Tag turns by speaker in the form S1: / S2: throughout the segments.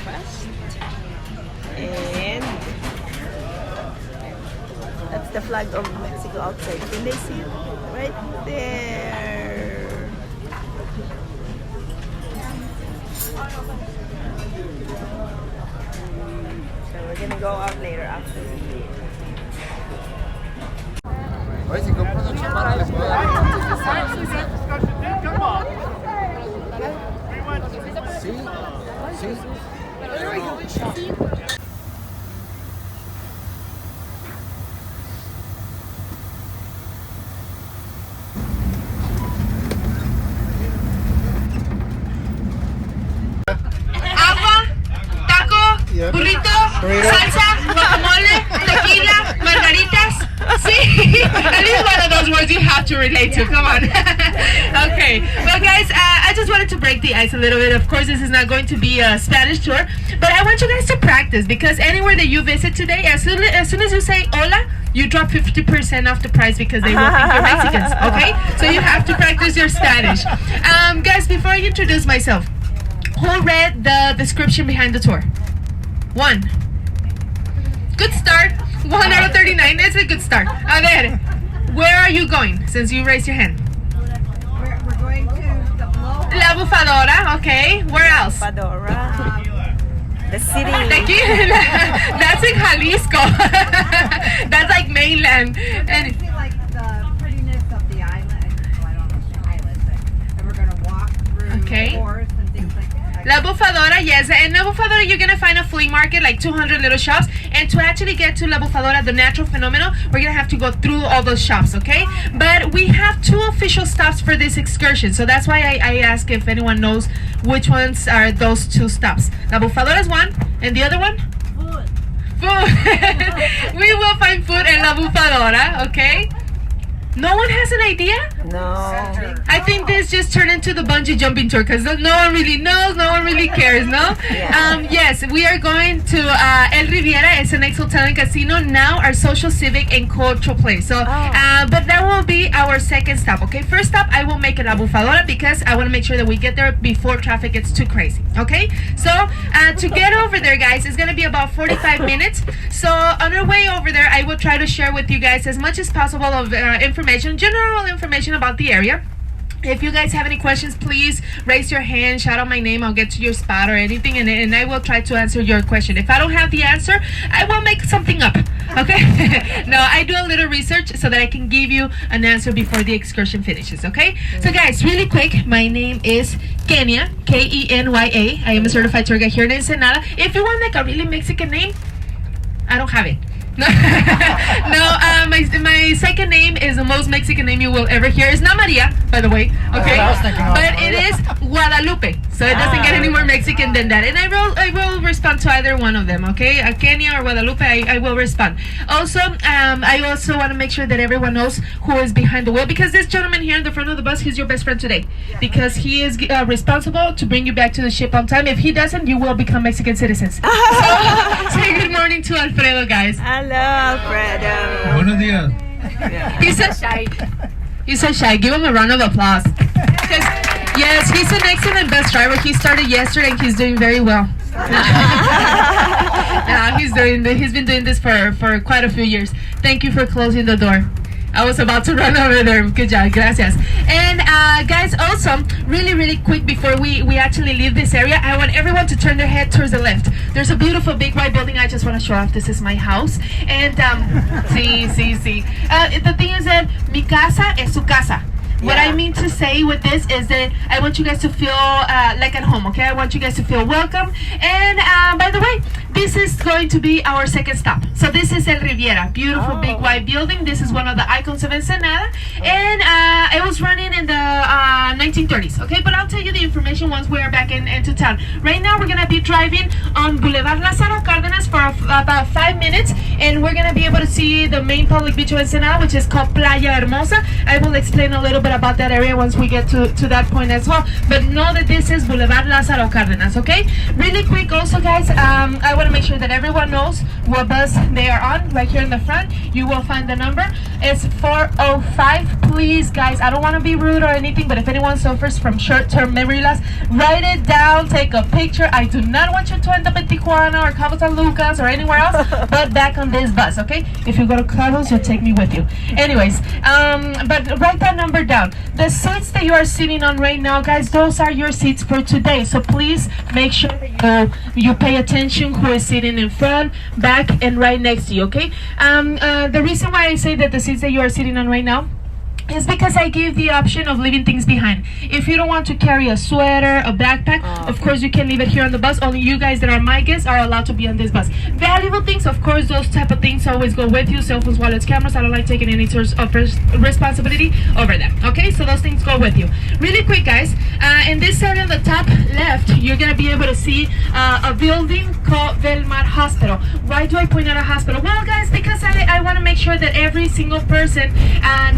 S1: breakfast. And that's the flag of Mexico outside. Can they see it? Right there. So we're gonna go out later after we eat.
S2: Burrito, salsa, guacamole, tequila, margaritas. See, at least one of those words you have to relate to. Come on. Okay, well, guys, I just wanted to break the ice a little bit. Of course, this is not going to be a Spanish tour, but I want you guys to practice because anywhere that you visit today, as soon as you say hola, you drop 50% off the price because they will think you're Mexicans. Okay, so you have to practice your Spanish. Guys, before I introduce myself, who read the description behind the tour? 1. Good start. 1 out of 39. It's a good start. A ver, where are you going? Since you raised your hand.
S3: We're going to the blowhole.
S2: La Bufadora. Okay. Where else?
S1: Bufadora. The city.
S2: Tequila. That's in Jalisco. That's like mainland. And
S3: See, like the prettiness of the island. Well, I don't know if it's an island, but and we're going to walk through
S2: Okay.
S3: forests and things like that.
S2: La Bufadora, yes. In La Bufadora, you're going to find a flea market, like 200 little shops. And to actually get to La Bufadora, the natural phenomenon, we're going to have to go through all those shops, okay? But we have 2 official stops for this excursion. So that's why I ask if anyone knows which ones are those 2 stops. La Bufadora is one, and the other one? Food. We will find food in La Bufadora, okay? No one has an idea?
S1: No.
S2: I think this just turned into the bungee jumping tour because no one really knows, no one really cares, no?
S1: Yeah.
S2: Yes, we are going to El Riviera. It's an ex-hotel and casino, now our social, civic, and cultural place. So, but that will be our second stop, okay? First stop, I will make it La Bufadora because I want to make sure that we get there before traffic gets too crazy, okay? So, to get over there, guys, it's going to be about 45 minutes. So, on our way over there, I will try to share with you guys as much as possible of general information about the area. If you guys have any questions, please raise your hand, shout out my name, I'll get to your spot or anything, and I will try to answer your question. If I don't have the answer, I will make something up, okay? No, I do a little research so that I can give you an answer before the excursion finishes, okay? So guys, really quick, my name is Kenya, Kenya. I am a certified tour guide here in Ensenada. If you want like a really Mexican name, I don't have it. No, my second name is the most Mexican name you will ever hear. It's not Maria, by the way, okay? But it is Guadalupe, so it doesn't get any more Mexican than that. And I will respond to either one of them, okay? Kenya or Guadalupe, I will respond. Also, I also want to make sure that everyone knows who is behind the wheel, because this gentleman here in the front of the bus, he's your best friend today, because he is responsible to bring you back to the ship on time. If he doesn't, you will become Mexican citizens. So, say good morning to Alfredo, guys.
S1: Hello, Alfredo.
S4: Buenos días.
S2: He's so shy. He's so shy. Give him a round of applause. Yes, he's an excellent bus driver. He started yesterday and he's doing very well. Yeah, he's been doing this for quite a few years. Thank you for closing the door. I was about to run over there. Good job. Gracias. And guys, also, really quick before we actually leave this area, I want everyone to turn their head towards the left. There's a beautiful big white building. I just want to show off. This is my house. And, sí. The thing is that mi casa es su casa. What I mean to say with this is that I want you guys to feel like at home, okay? I want you guys to feel welcome. And by the way, this is going to be our second stop. So this is El Riviera, beautiful big white building. This is one of the icons of Ensenada. And it was running in the 1930s, okay? But I'll tell you the information once we are back into town. Right now, we're going to be driving on Boulevard Lázaro Cárdenas for about 5 minutes. And we're going to be able to see the main public beach of Ensenada, which is called Playa Hermosa. I will explain a little bit about that area once we get to that point as well. But know that this is Boulevard Lázaro Cárdenas, okay? Really quick also, guys, I want to make sure that everyone knows what bus they are on right here in the front. You will find the number. It's 405. Please, guys, I don't want to be rude or anything, but if anyone suffers from short-term memory loss, write it down, take a picture. I do not want you to end up in Tijuana or Cabo San Lucas or anywhere else, but back on this bus, okay? If you go to Cabos, you'll take me with you. Anyways, but write that number down. The seats that you are sitting on right now, guys, those are your seats for today. So please make sure that you pay attention who is sitting in front, back, and right next to you, okay? The reason why I say that the seats that you are sitting on right now is because I give the option of leaving things behind. If you don't want to carry a sweater, a backpack, of course you can leave it here on the bus. Only you guys that are my guests are allowed to be on this bus. Valuable things, of course, those type of things always go with you. Cell phones, wallets, cameras. I don't like taking any sort of responsibility over them. Okay, so those things go with you. Really quick, guys. In this area on the top left, you're gonna be able to see a building called Velmar Hospital. Why do I point out a hospital? Well, guys, because I want to make sure that every single person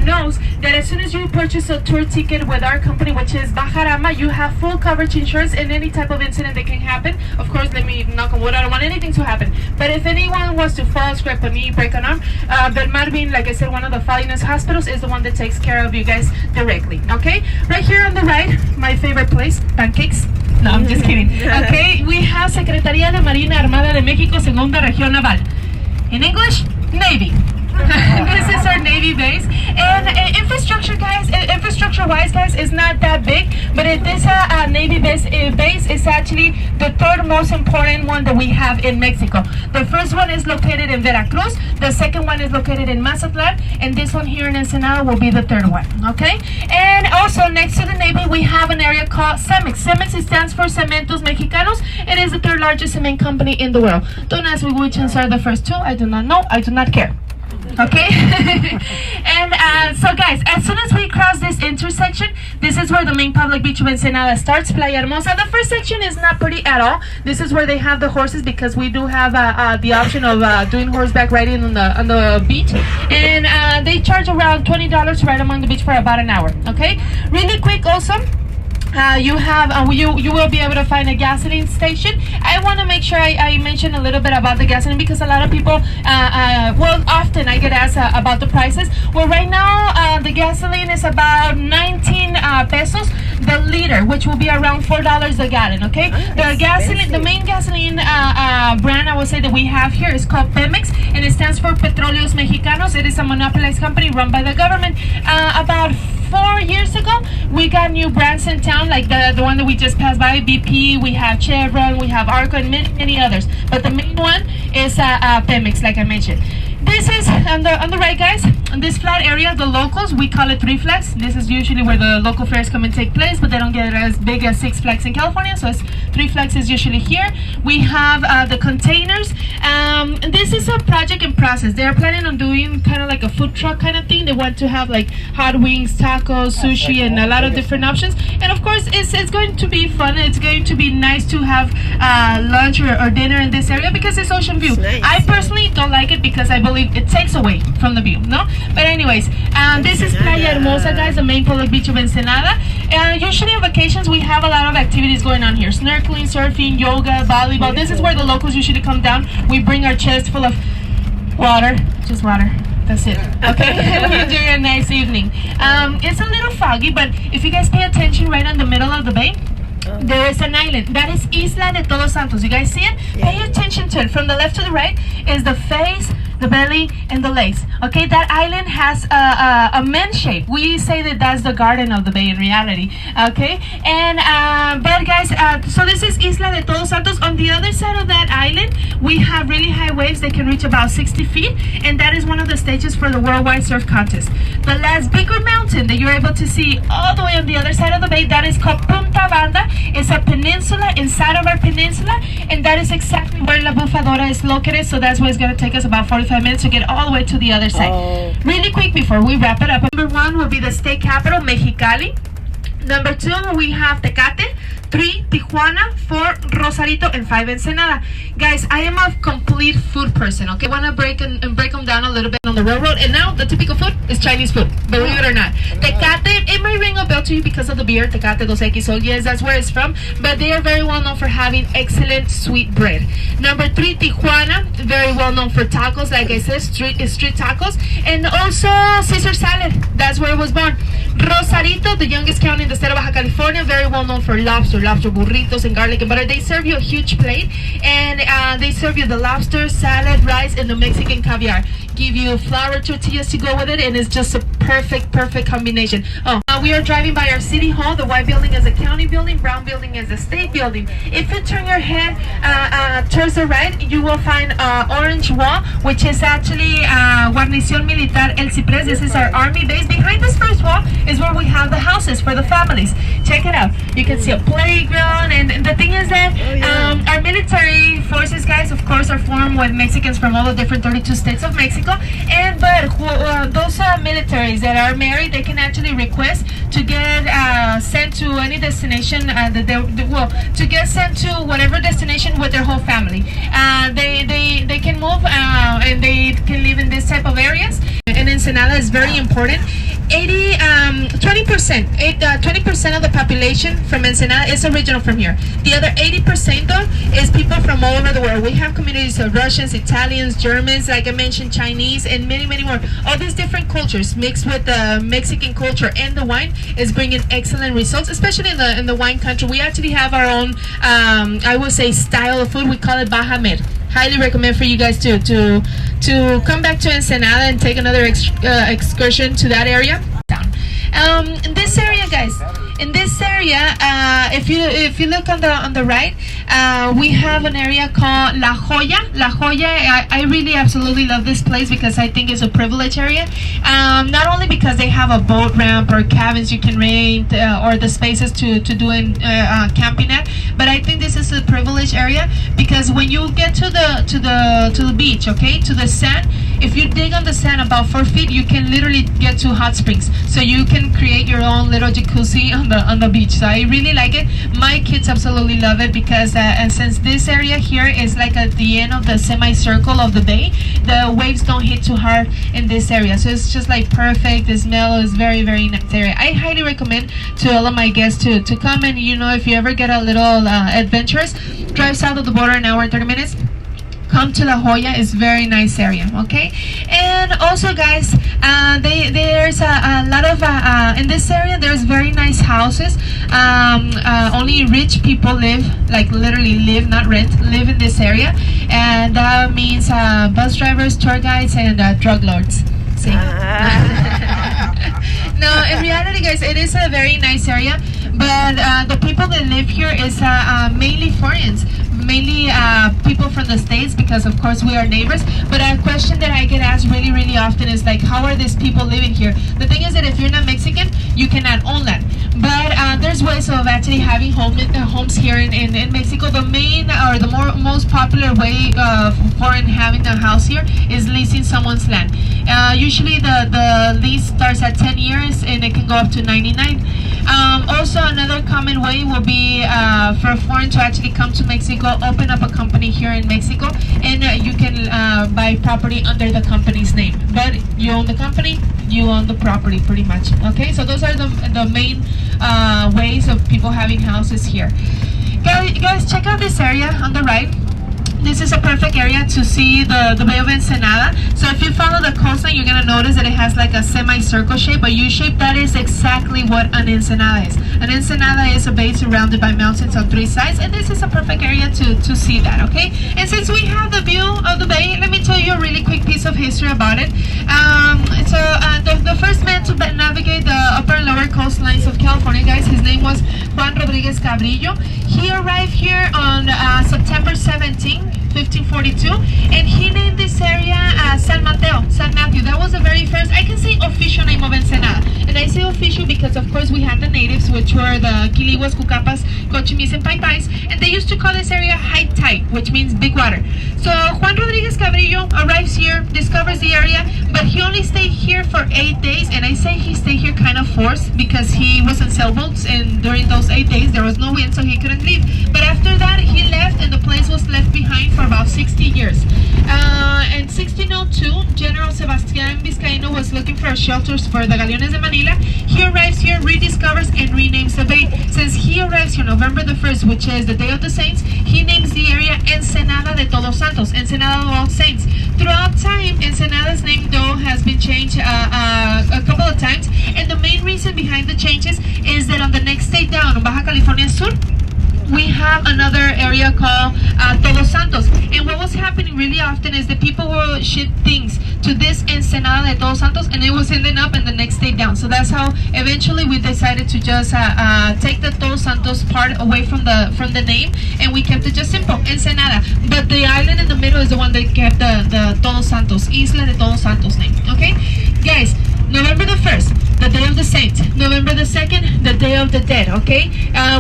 S2: knows that as soon as you purchase a tour ticket with our company, which is Bajarama, you have full coverage insurance in any type of incident that can happen. Of course, let me knock on wood, I don't want anything to happen. But if anyone was to fall, scrape a knee, break an arm, Belmar, being, like I said, one of the finest hospitals, is the one that takes care of you guys directly. Okay? Right here on the right, my favorite place, pancakes. No, I'm just kidding. Okay, we have Secretaría de Marina Armada de México, Segunda Región Naval. In English, Navy. This is our Navy base, and infrastructure, guys, infrastructure-wise, guys, is not that big, but this Navy base is actually the third most important one that we have in Mexico. The first one is located in Veracruz, the second one is located in Mazatlan, and this one here in Ensenada will be the third one, okay? And also, next to the Navy, we have an area called CEMEX. CEMEX stands for Cementos Mexicanos. It is the third largest cement company in the world. Don't ask me which ones are the first two. I do not know. I do not care. Okay. And so, guys, as soon as we cross this intersection, this is where the main public beach of Ensenada starts, Playa Hermosa. The first section is not pretty at all. This is where they have the horses, because we do have the option of doing horseback riding on the beach, and they charge around $20 to ride along the beach for about an hour. Okay, really quick also. You will be able to find a gasoline station. I want to make sure I mention a little bit about the gasoline, because a lot of people, often I get asked about the prices. Well, right now the gasoline is about 19 pesos the liter, which will be around $4 a gallon. Okay, the main gasoline brand I would say that we have here is called Pemex, and it stands for Petróleos Mexicanos. It is a monopolized company run by the government. About 4 years ago, we got new brands in town, like the one that we just passed by, BP, we have Chevron, we have Arco, and many others. But the main one is Pemex, like I mentioned. This is on the right, guys. On this flat area, the locals, we call it Three Flags. This is usually where the local fairs come and take place, but they don't get as big as Six Flags in California, so Three Flags is usually here. We have the containers. This is a project in process. They are planning on doing kind of like a food truck kind of thing. They want to have like hot wings, tacos, sushi, and a lot of different options. And of course, it's going to be fun. It's going to be nice to have lunch or dinner in this area, because it's ocean view. Nice. I personally don't like it because I believe it takes away from the view, no? But anyways, this is Playa Hermosa, guys, the main public beach of Ensenada. Usually on vacations, we have a lot of activities going on here. Snorkeling, surfing, yoga, volleyball. This is where the locals usually come down. We bring our chest full of water, just water. That's it. Okay, we enjoy a nice evening. It's a little foggy, but if you guys pay attention, right in the middle of the bay, there is an island. That is Isla de Todos Santos. You guys see it? Yeah. Pay attention to it. From the left to the right is the face, the belly, and the legs. Okay, that island has a man shape. We say that that's the garden of the bay in reality. Okay, and but guys, so this is Isla de Todos Santos. On the other side of that island, we have really high waves that can reach about 60 feet, and that is one of the stages for the Worldwide Surf Contest. The last bigger mountain that you're able to see all the way on the other side of the bay, that is called Punta Banda. It's a peninsula inside of our peninsula, and that is exactly where La Bufadora is located. So that's why it's going to take us about 45 minutes to get all the way to the other side. Really quick before we wrap it up. Number one will be the state capital, Mexicali. Number two, we have Tecate. 3 Tijuana, 4 Rosarito, and 5 Ensenada. Guys, I am a complete food person, okay? I want to break them down a little bit on the railroad. And now the typical food is Chinese food, believe it or not. Tecate, it might ring a bell to you because of the beer, Tecate 2X. So yes, that's where it's from. But they are very well known for having excellent sweet bread. Number 3, Tijuana, very well known for tacos, like I said, street tacos. And also Caesar salad, that's where it was born. Rosarito, the youngest county in the state of Baja California, very well known for lobster burritos and garlic and butter. They serve you a huge plate, and they serve you the lobster, salad, rice, and the Mexican caviar. Give you flour tortillas to go with it, and it's just a perfect combination. We are driving by our city hall. The white building is a county building, brown building is a state building. If you turn your head towards the right, you will find orange wall, which is actually Guarnición Militar El Ciprés. This is our army base. Behind this first wall is where we have the houses for the families. Check it out. You can see a playground, and the thing is that our military forces, guys, of course, are formed with Mexicans from all the different 32 states of Mexico. But those militaries that are married, they can actually request to get sent to any destination to get sent to whatever destination with their whole family. They can move and they can live in this type of areas. And Ensenada is very important. 20% of the population from Ensenada is original from here. The other 80% though is people from all over the world. We have communities of Russians, Italians, Germans, like I mentioned, Chinese, and many more. All these different cultures mixed with the Mexican culture and the wine is bringing excellent results, especially in the wine country. We actually have our own, I would say, style of food. We call it Baja Med. Highly recommend for you guys to come back to Ensenada and take another excursion to that area. In this area, guys, if you look on the right, we have an area called La Joya. La Joya, I really absolutely love this place because I think it's a privileged area. Not only because they have a boat ramp or cabins you can rent or the spaces to do camping at, but I think this is a privileged area because when you get to the beach, okay, to the sand, if you dig on the sand about 4 feet, you can literally get to hot springs. So you can create your own little jacuzzi on the beach. So I really like it. My kids absolutely love it because and since this area here is like at the end of the semicircle of the bay, the waves don't hit too hard in this area. So it's just like perfect. The smell is very nice area. I highly recommend to all of my guests to come, and if you ever get a little adventurous, drive south of the border an hour and 30 minutes. Come to La Joya. It's very nice area, okay? And also, guys, there's a lot of in this area there's very nice houses. Only rich people live, like literally live, not rent, live in this area, and that means bus drivers, tour guides, and drug lords. See? No, in reality, guys, it is a very nice area, but the people that live here is mainly foreigners, mainly people from the States, because of course we are neighbors. But a question that I get asked really often is like, how are these people living here? The thing is that if you're not Mexican, you cannot own that. But there's ways of actually having homes here in Mexico. The main or the most popular way of foreign having a house here is leasing someone's land. Usually the lease starts at 10 years and it can go up to 99. Also, another common way will be for a foreign to actually come to Mexico, open up a company here in Mexico, and you can buy property under the company's name. But you own the company, you own the property pretty much. Okay, so those are the main ways of people having houses here. Guys, check out this area on the right. This is a perfect area to see the Bay of Ensenada. So if you follow the coastline, you're going to notice that it has like a semicircle shape, a U shape. That is exactly what an ensenada is. An ensenada is a bay surrounded by mountains on 3 sides, and this is a perfect area to see that, okay? And since we have the view of the bay, let me tell you a really quick piece of history about it. The first man to navigate the upper and lower coastlines of California, guys, his name was Juan Rodriguez Cabrillo. He arrived here on September 17, 1542, and he named this area San Matthew. That was the very first, I can say, official name of Ensenada. And I say say official because of course we had the natives, which were the Quilihuas, Cucapas, Cochimis, and Paipais, and they used to call this area high tide, which means big water. So Juan Rodriguez Cabrillo arrives here, discovers the area, but he only stayed here for 8 days, and I say he stayed here kind of forced because he was in sailboats, and during those 8 days there was no wind, so he couldn't leave. But after that he left, and the place was left behind for about 60 years. In 1602, General Sebastián Vizcaíno was looking for shelters for the Galeones de Manila. He arrives here, rediscovers, and renames the bay. Since he arrives here November the 1st, which is the Day of the Saints, he names the area Ensenada de Todos Santos, Ensenada of All Saints. Throughout time, Ensenada's name though has been changed a couple of times, and the main reason behind the changes is that on the next state down, Baja California Sur, we have another area called Todos Santos. And what was happening really often is that people will ship things to this Ensenada de Todos Santos, and it was ending up in the next state down. So that's how eventually we decided to just take the Todos Santos part away from the name, and we kept it just simple, Ensenada. But the island in the middle is the one that kept the Todos Santos, Isla de Todos Santos name. Okay, guys. November the 1st, the Day of the Saints. November the 2nd, the Day of the Dead. Okay,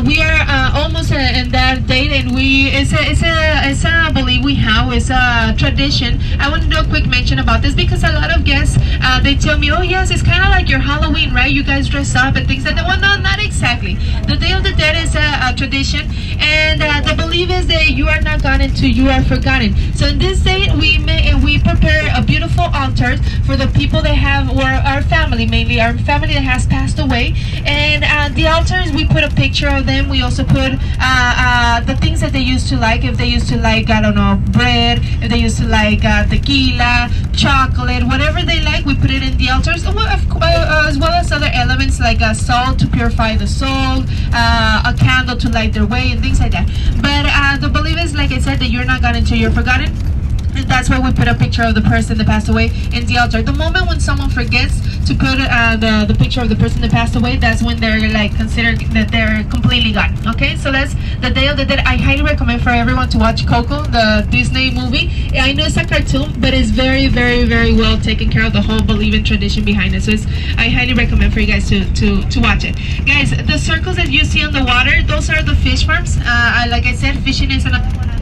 S2: we are almost in that date, and it's a belief we have. It's a tradition. I want to do a quick mention about this because a lot of guests they tell me, oh yes, it's kind of like your Halloween, right? You guys dress up and things like that. Well, no, not exactly. The Day of the Dead is a tradition, and the belief is that you are not gone until you are forgotten. So in this day, we prepare a beautiful altar for the people that have our family, mainly our family that has passed away, and the altars, we put a picture of them. We also put the things that they used to like. If they used to like, I don't know, bread, if they used to like tequila, chocolate, whatever they like, we put it in the altars, as well as other elements like salt to purify the soul, a candle to light their way, and things like that. But the belief is, like I said, that you're not gone until you're forgotten. And that's why we put a picture of the person that passed away in the altar. The moment when someone forgets to put the picture of the person that passed away, that's when they're like considered that they're completely gone. Okay, so that's the Day of the Dead. I highly recommend for everyone to watch Coco, the Disney movie. I know it's a cartoon, but it's very, very, very well taken care of, the whole belief tradition behind it. So I highly recommend for you guys to watch it. Guys, the circles that you see on the water, those are the fish farms. Like I said, fishing is another one of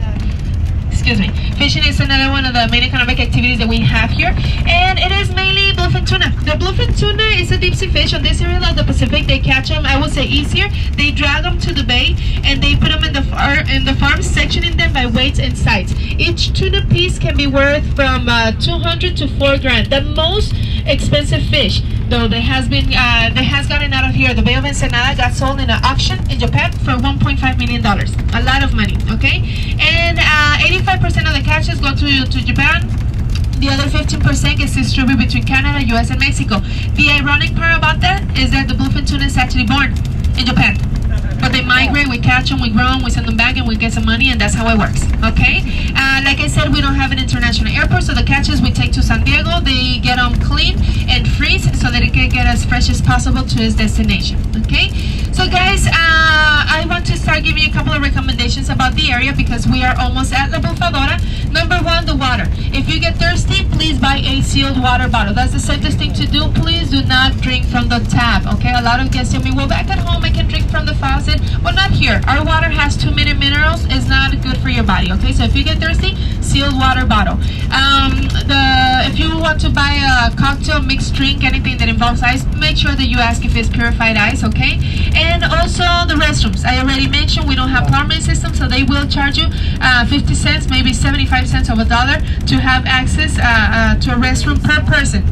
S2: Fishing is another one of the main economic activities that we have here, and it is mainly bluefin tuna. The bluefin tuna is a deep sea fish. On this area of the Pacific, they catch them, I would say, easier. They drag them to the bay, and they put them in the farm, sectioning them by weights and size. Each tuna piece can be worth from 200 to 4 grand. The most expensive fish, though, that has gotten out of here, the Bay of Ensenada, got sold in an auction in Japan for $1.5 million. A lot of money, okay? And 85% of the catches go to Japan. The other 15% gets distributed between Canada, US, and Mexico. The ironic part about that is that the bluefin tuna is actually born in Japan. But they migrate, we catch them, we grow them, we send them back, and we get some money, and that's how it works, okay? Like I said, we don't have an international airport, so the catches we take to San Diego, they get them clean and freeze so that it can get as fresh as possible to its destination, okay? So guys, I want to start giving you a couple of recommendations about the area because we are almost at La Bufadora. Number one, the water. If you get thirsty, please buy a sealed water bottle. That's the safest thing to do. Please do not drink from the tap, okay? A lot of guests tell me, well, back at home I can drink from the faucet. Well, not here. Our water has too many minerals. It's not good for your body, okay? So if you get thirsty, sealed water bottle. If you want to buy a cocktail, mixed drink, anything that involves ice, make sure that you ask if it's purified ice, okay? And also the restrooms. I already mentioned we don't have plumbing system, so they will charge you 50 cents, maybe 75 cents of $1 to have access to a restroom per person.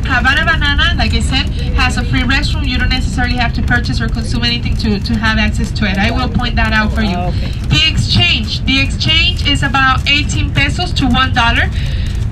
S2: Havana Banana, like I said, has a free restroom. You don't necessarily have to purchase or consume anything to have access to it. I will point that out for you. The exchange is about 18 pesos to $1.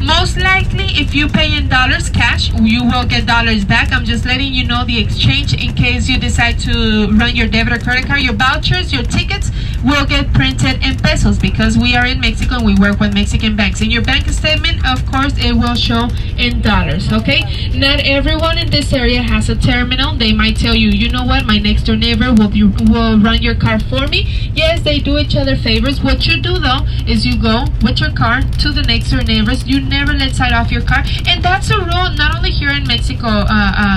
S2: Most likely, if you pay in dollars cash, you will get dollars back. I'm just letting you know the exchange in case you decide to run your debit or credit card. Your vouchers, your tickets will get printed in pesos because we are in Mexico and we work with Mexican banks. In your bank statement, of course, it will show in dollars, okay? Not everyone in this area has a terminal. They might tell you, you know what, my next door neighbor will run your car for me. Yes, they do each other favors. What you do though is you go with your car to the next door neighbors. You never let side off your car, and that's a rule not only here in Mexico,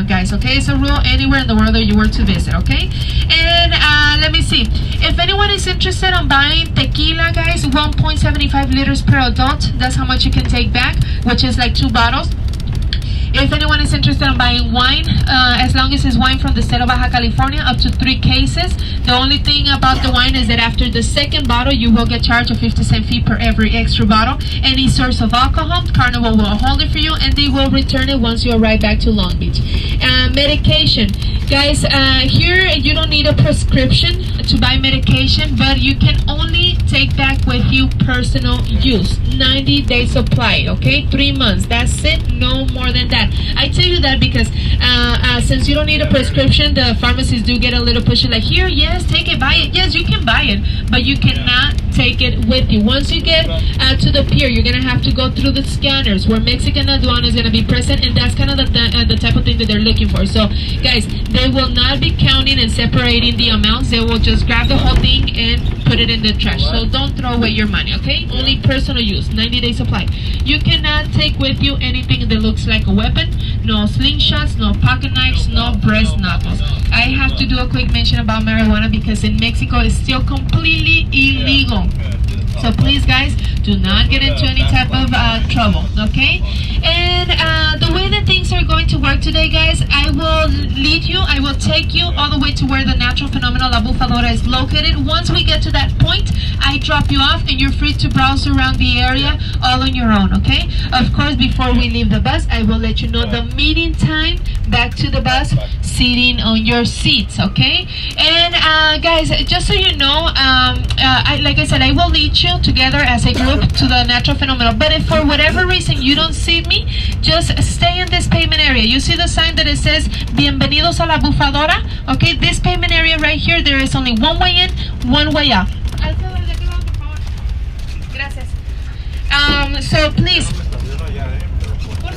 S2: guys, okay? It's a rule anywhere in the world that you were to visit, okay? And let me see. If anyone is interested in buying tequila, guys, 1.75 liters per adult. That's how much you can take back, which is like 2 bottles. If anyone is interested in buying wine, as long as it's wine from the state of Baja California, up to 3 cases. The only thing about the wine is that after the second bottle, you will get charged a 50-cent fee per every extra bottle. Any source of alcohol, Carnival will hold it for you, and they will return it once you arrive back to Long Beach. Medication. Guys, here you don't need a prescription to buy medication, but you can only take back with you personal use. 90-day supply, okay? 3 months. That's it. No more than that. I tell you that because since you don't need a prescription, the pharmacists do get a little pushy like, here, yes, take it, buy it. Yes, you can buy it, but you cannot take it with you. Once you get to the pier, you're going to have to go through the scanners where Mexican aduana is going to be present, and that's kind of the type of thing that they're looking for. So, guys, they will not be counting and separating the amounts. They will just grab the whole thing and put it in the trash. So don't throw away your money, okay? Only personal use, 90-day supply. You cannot take with you anything that looks like a weapon. No slingshots, no pocket knives, no breast knuckles. I have to do a quick mention about marijuana because in Mexico it's still completely illegal. So please, guys, do not get into any type of trouble, okay? And the way that things are going to work today, guys, I will lead you, I will take you all the way to where the natural phenomenon La Bufadora is located. Once we get to that point, I drop you off and you're free to browse around the area all on your own, okay? Of course, before we leave the bus, I will let you know the meeting time back to the bus, sitting on your seats, okay? And guys, just so you know, like I said, I will lead you together as a group to the natural phenomenon. But if for whatever reason you don't see me, just stay in this pavement area. You see the sign that it says Bienvenidos a la Bufadora? Okay, this pavement area right here, there is only one way in, one way out. So please.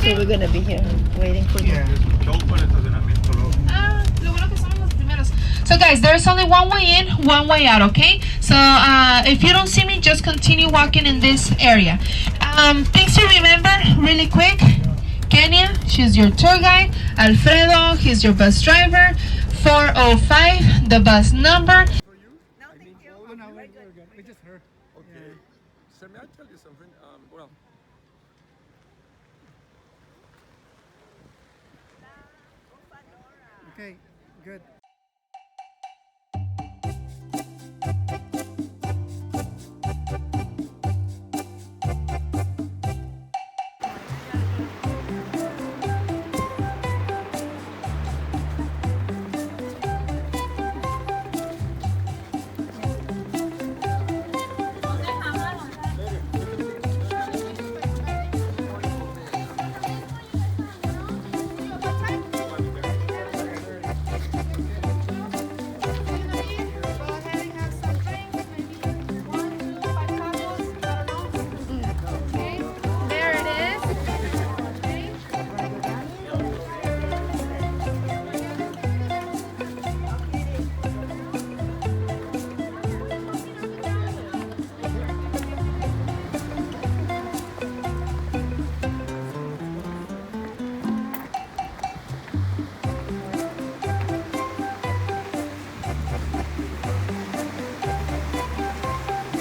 S1: So we're gonna be here waiting for you.
S2: So guys, there's only one way in, one way out, okay? So if you don't see me, just continue walking in this area. Things to remember really quick. Kenya, she's your tour guide. Alfredo, he's your bus driver. 405, the bus number.
S1: No, thank you.
S4: Oh, no, we're good. We just heard.
S5: Okay. So may I tell you something? Well,
S4: Okay, good.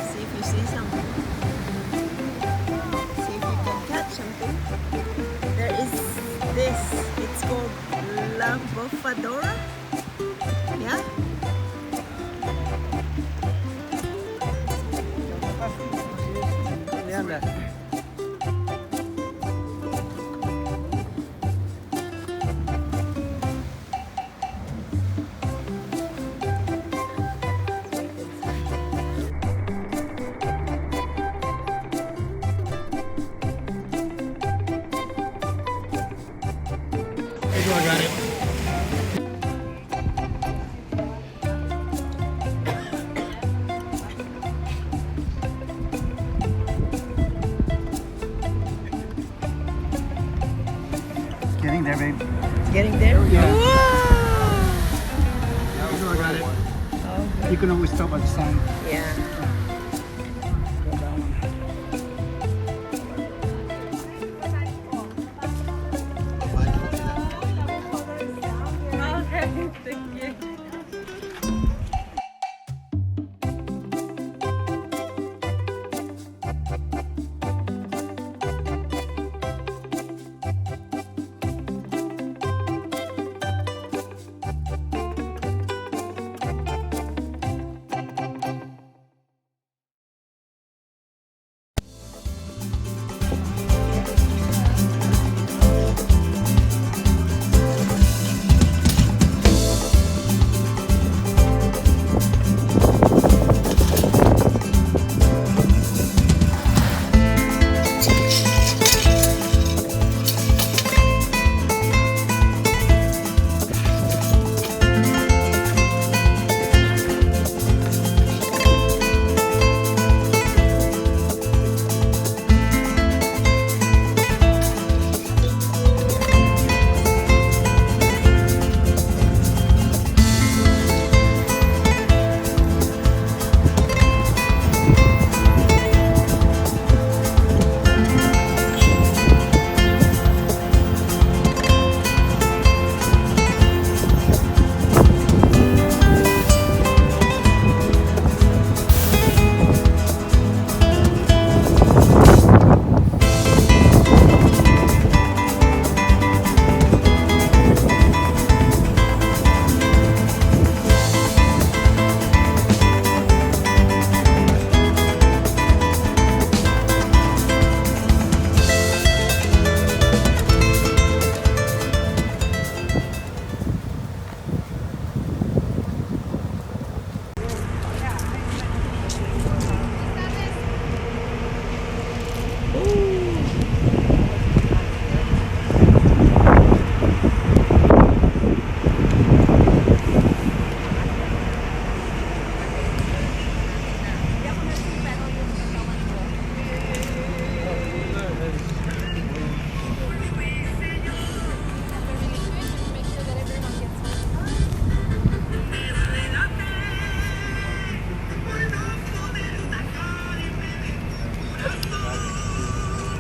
S1: See if you see something. See if you can catch something. There is this. It's called La Bufadora. Yeah?
S4: I got it. there, babe.
S1: It's getting there?
S4: Yeah.
S1: Whoa!
S4: You know I got it.
S1: Oh,
S4: You can always tell by the sign.
S1: yeah.
S4: Go down.
S1: Okay, thank you.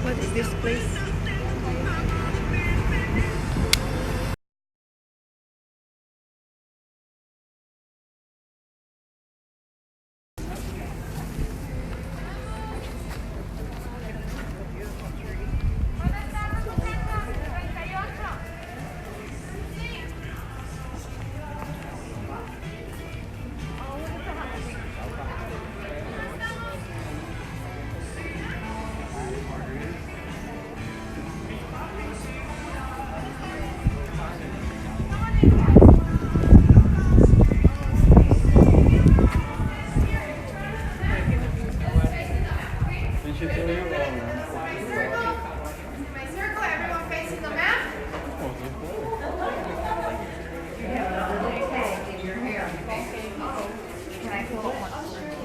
S1: What is this place?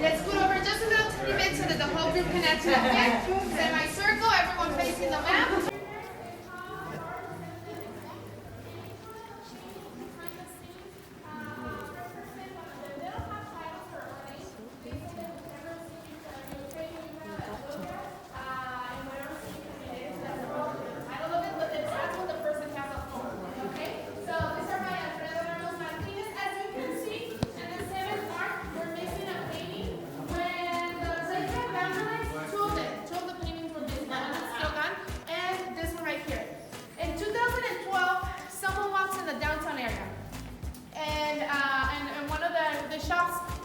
S2: Let's scoot over just a little tiny bit so that the whole group can enter. Okay? Semi-circle, everyone facing the map.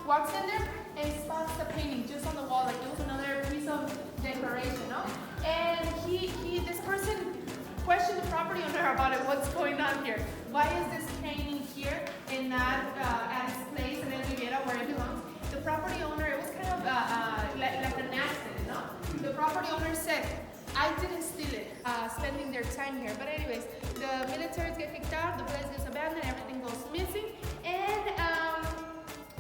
S2: Walks in there and spots the painting just on the wall, like it was another piece of decoration, no? And this person questioned the property owner about it. What's going on here? Why is this painting here and not at its place in El Riviera where it belongs? The property owner, it was kind of like an accident, no? The property owner said, I didn't steal it, spending their time here. But anyways, the militaries get kicked out, the place gets abandoned, everything goes missing, and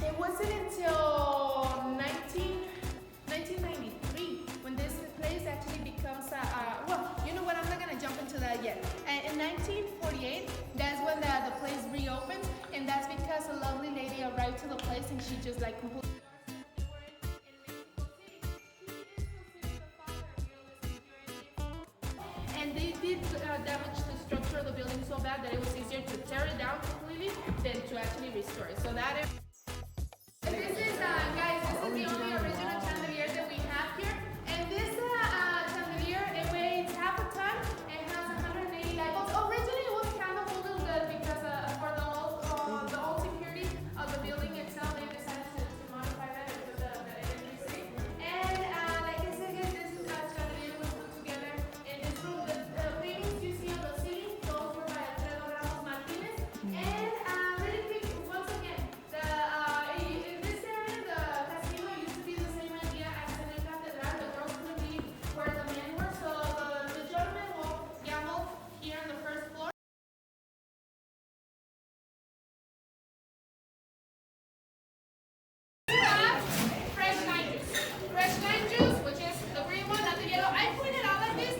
S2: it wasn't until 1993 when this place actually becomes, well, you know what, I'm not going to jump into that yet. And in 1940, is like completely. And they did damage the structure of the building so bad that it was easier to tear it down completely than to actually restore it. So that is. This is, guys, this is the only original chandelier that we have here. And this chandelier, it weighs half a ton. It has 180 light bulbs. Originally, it was candle holders because for the old security of the building itself, they decided to modify that and put the electricity. And like I said, guys, this chandelier was put together in this room. The paintings you see on the ceiling, those were by Alfredo Ramos Martinez. And really quick, once again, in this area, the casino used to be the same idea as in the Catedral. The girls could be where the men were. So the gentlemen will gamble here on the first floor. Fresh lime juice. Fresh lime juice, which is the green one, not the yellow. I point it out like this,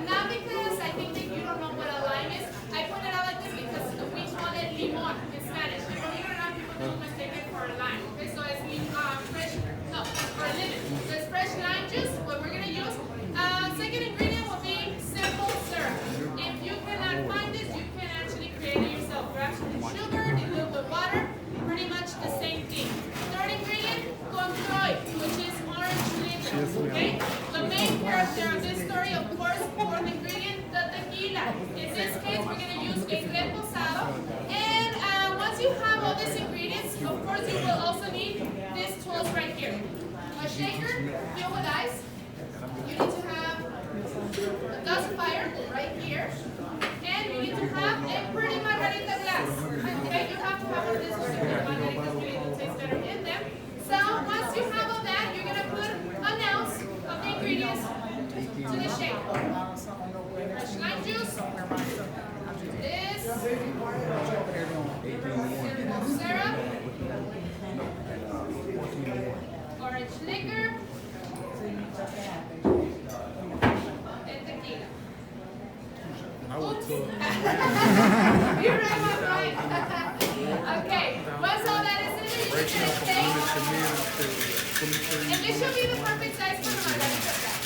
S2: not because I think that you don't know what a lime is. I point it out like this because we call it limon in Spanish. And believe it or not, people do mistake it for lime. Okay, so it's fresh, no, or lemon. So it's fresh lime juice, what we're gonna use. Second ingredient will be simple syrup. If you cannot find this, you can actually create it yourself. Grab some sugar, dilute with water, pretty much the same thing. Third ingredient, control, which is orange liquor. Okay? The main character of this story, of course, fourth ingredient, the tequila. In this case, we're going to use a reposado. And once you have all these ingredients, of course, you will also need these tools right here. A shaker filled with ice. You need to have a dosifier right here. And you need to have a pretty margarita glass. Okay, you have to have one of these because margaritas really do taste better in them. So once you have all that, you're going to put an ounce of the ingredients to the shaker. Fresh lime juice. This. Simple syrup. Orange liquor. And tequila. Oops. You're right, my boy. Okay, once all that is in there, you can take. And this should be the perfect size for the margarita glass.